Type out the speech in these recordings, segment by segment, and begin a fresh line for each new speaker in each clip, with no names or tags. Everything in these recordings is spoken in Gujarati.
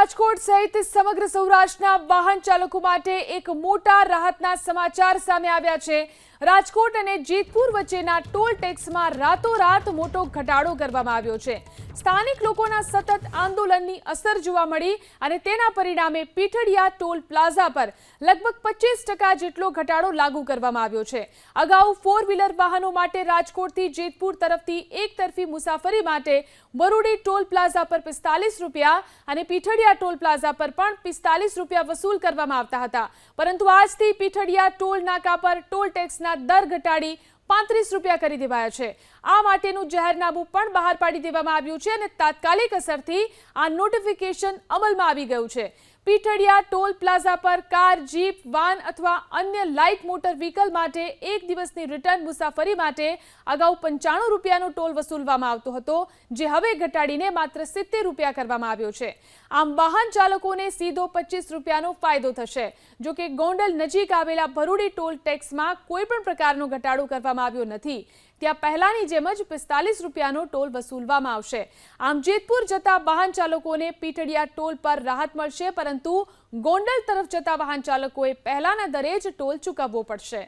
રાજકોટ સહિત સમગ્ર સૌરાષ્ટ્રના વાહન ચાલકો માટે એક મોટા રાહતના સમાચાર સામે આવ્યા છે। રાજકોટ અને જેતપુર વચ્ચેના ટોલ ટેક્સમાં રાતોરાત મોટો ઘટાડો કરવામાં આવ્યો છે। સ્થાનિક લોકોના સતત આંદોલનની અસર જોવા મળી અને તેના પરિણામે પીઠડિયા ટોલ પ્લાઝા પર લગભગ 25% જેટલો ઘટાડો લાગુ કરવામાં આવ્યો છે। અગાઉ 4 વ્હીલર વાહનો માટે રાજકોટથી જેતપુર તરફથી એકતરફી મુસાફરી માટે બરોડી ટોલ પ્લાઝા પર 45 રૂપિયા અને પીઠડિયા ટોલ પ્લાઝા પર પણ 45 રૂપિયા વસૂલ કરવામાં આવતા હતા, પરંતુ આજથી પીઠડિયા ટોલ નાકા પર ટોલ ટેક્સના દર ઘટાડી 35 રૂપિયા કરી દેવાયા છે। આ માટેનું જાહેરનામું પણ બહાર પાડી દેવામાં આવ્યું છે અને તાત્કાલિક અસરથી આ નોટિફિકેશન અમલમાં આવી ગયું છે। પીઠડિયા ટોલ પ્લાઝા પર કાર, જીપ, વાન અથવા અન્ય લાઇટ મોટર વ્હીકલ માટે એક દિવસની રિટર્ન મુસાફરી માટે અગાઉ 95 રૂપિયાનો ટોલ વસૂલવામાં આવતો હતો, જે હવે ઘટાડીને માત્ર 70 રૂપિયા કરવામાં આવ્યો છે। આમ વાહન ચાલકોને સીધો 25 રૂપિયાનો ફાયદો થશે। જો કે ગોંડલ નજીક આવેલા ભરૂડી ટોલ ટેક્સમાં કોઈ પણ પ્રકારનો ઘટાડો કરવામાં આવ્યો નથી। ત્યાં પહેલાની જેમ જ 45 રૂપિયાનો ટોલ વસૂલવામાં આવશે। આમ જેતપુર જતા વાહન ચાલકોને પીઠડિયા ટોલ પર રાહત મળશે, પરંતુ ગોંડલ તરફ જતા વાહન ચાલકોએ પહેલાના દરે જ ટોલ ચૂકવવો પડશે।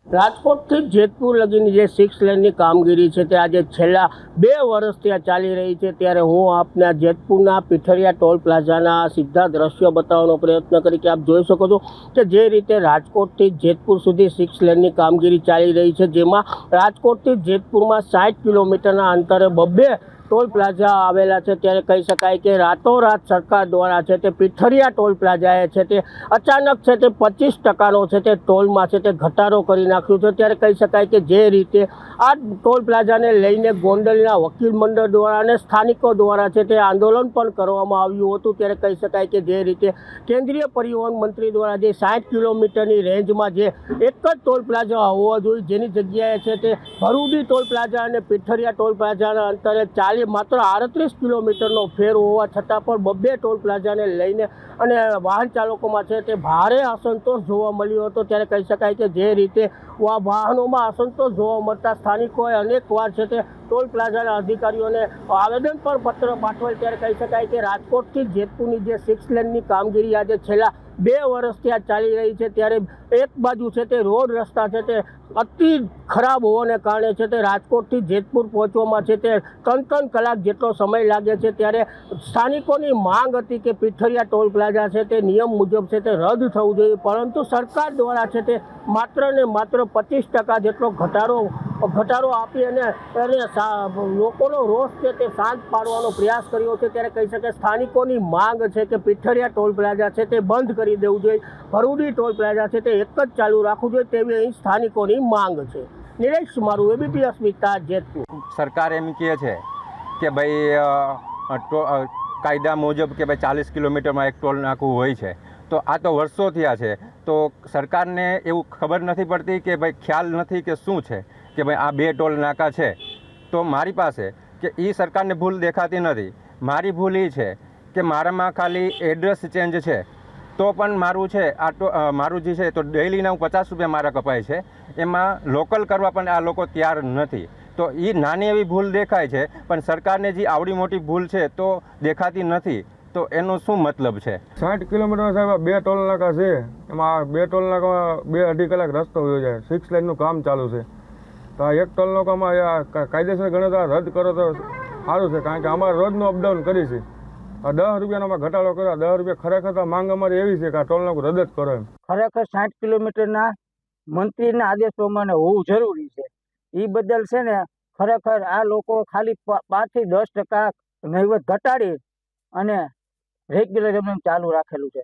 રાજકોટથી જેતપુર લગીની જે 6 લેનની કામગીરી છે તે આજે છેલ્લા 2 વર્ષથી આ ચાલી રહી છે, ત્યારે હું આપને જેતપુરના પીઠડિયા ટોલ પ્લાઝાના સીધા દ્રશ્યો બતાવવાનો પ્રયત્ન કરી કે આપ જોઈ શકો છો કે જે રીતે રાજકોટથી જેતપુર સુધી 6 લેનની કામગીરી ચાલી રહી છે, જેમાં રાજકોટથી જેતપુરમાં 60 કિલોમીટરના અંતરે 2 ટોલ પ્લાઝા આવેલા છે। ત્યારે કહી શકાય કે રાતોરાત સરકાર દ્વારા છે તે પીઠડિયા ટોલ પ્લાઝાએ છે તે અચાનક છે તે 25%નો છે તે ટોલમાં છે તે ઘટાડો કરી નાખ્યો છે। ત્યારે કહી શકાય કે જે રીતે આ ટોલ પ્લાઝાને લઈને ગોંડલના વકીલ મંડળ દ્વારા અને સ્થાનિકો દ્વારા છે તે આંદોલન પણ કરવામાં આવ્યું હતું। ત્યારે કહી શકાય કે જે રીતે કેન્દ્રીય પરિવહન મંત્રી દ્વારા જે 60 કિલોમીટરની રેન્જમાં જે એક જ ટોલ પ્લાઝા હોવા જોઈએ, જેની જગ્યાએ છે તે ભરૂડી ટોલ પ્લાઝા અને પીઠડિયા ટોલ પ્લાઝાના અંતરે માત્ર 38 કિલોમીટરનો ફેર હોવા છતાં પણ 2 ટોલ પ્લાઝાને લઈને અને વાહન ચાલકોમાં છે તે ભારે અસંતોષ જોવા મળ્યો હતો। ત્યારે કહી શકાય કે જે રીતે વાહનોમાં અસંતોષ જોવા મળતા સ્થાનિકોએ અનેકવાર છે તે ટોલ પ્લાઝાના અધિકારીઓને આવેદન પણ પત્ર પાઠવેલ। ત્યારે કહી શકાય કે રાજકોટથી જેતપુરની જે 6 લેનની કામગીરી આજે છેલ્લા 2 વર્ષથી આ ચાલી રહી છે, ત્યારે એક બાજુ છે તે રોડ રસ્તા છે તે અતિ ખરાબ હોવાને કારણે છે તે રાજકોટથી જેતપુર પહોંચવામાં છે તે 3 કલાક જેટલો સમય લાગે છે। ત્યારે સ્થાનિકોની માંગ હતી કે પીઠડિયા ટોલ પ્લાઝા છે તે નિયમ મુજબ છે તે રદ થવું જોઈએ, પરંતુ સરકાર દ્વારા છે તે માત્ર ને માત્ર 25% જેટલો ઘટાડો આપી અને લોકોનો રોષ છે તે શાંત પાડવાનો પ્રયાસ કર્યો છે। ત્યારે કહી શકાય સ્થાનિકોની માંગ છે કે પીઠડિયા ટોલ પ્લાઝા છે તે બંધ કરી દેવું જોઈએ, ભરૂડી ટોલ પ્લાઝા છે તે એક જ ચાલુ રાખવું જોઈએ, તેવી અહીં સ્થાનિકોની માંગ છે। નિલેશ મારું, એબીપી અસ્મિતા, જેતપુર।
સરકાર એમ કહે છે કે ભાઈ કાયદા મુજબ કે ભાઈ 40 કિલોમીટરમાં એક ટોલ નાકું હોય છે, તો આ તો વર્ષો થયા છે, તો સરકારને એવું ખબર નથી પડતી કે ભાઈ ખ્યાલ નથી કે શું છે કે ભાઈ આ 2 ટોલ નાકા છે। તો મારી પાસે કે એ સરકારને ભૂલ દેખાતી નથી। મારી ભૂલ એ છે કે મારામાં ખાલી એડ્રેસ ચેન્જ છે, તો પણ મારું છે મારું જે છે તો ડેઈલીના 50 રૂપિયા મારા કપાય છે, એમાં લોકલ કરવા પણ આ લોકો તૈયાર નથી। તો એ નાની એવી ભૂલ દેખાય છે, પણ સરકારને જે આવડી મોટી ભૂલ છે તો દેખાતી નથી, તો એનો શું મતલબ છે?
60 કિલોમીટર સાહેબ 2 ટોલ નાકા છે, એમાં 2 ટોલ નાકામાં 2-2.5 કલાક રસ્તો હોય જાય। 6 લેનનું કામ ચાલુ છે, તો આ એક ટોલ નાકામાં કાયદેસર ગણતરી રદ કરો તો સારું છે, કારણ કે અમારે રોજનું અપડાઉન કરી છે। 10 રૂપિયાનો ઘટાડો કર્યો, 10 રૂપિયા ખરેખર તો માંગ અમારી એવી છે કે આ ટોલ નાકું રદ જ કરો એમ।
ખરેખર 60 કિલોમીટરના મંત્રીના આદેશ પ્રમાણે હોવું જરૂરી છે। એ બદલ છે ને ખરેખર આ લોકો ખાલી 5 થી 10% નહીવત ઘટાડી અને રેગ્યુલર એમને ચાલુ રાખેલું છે।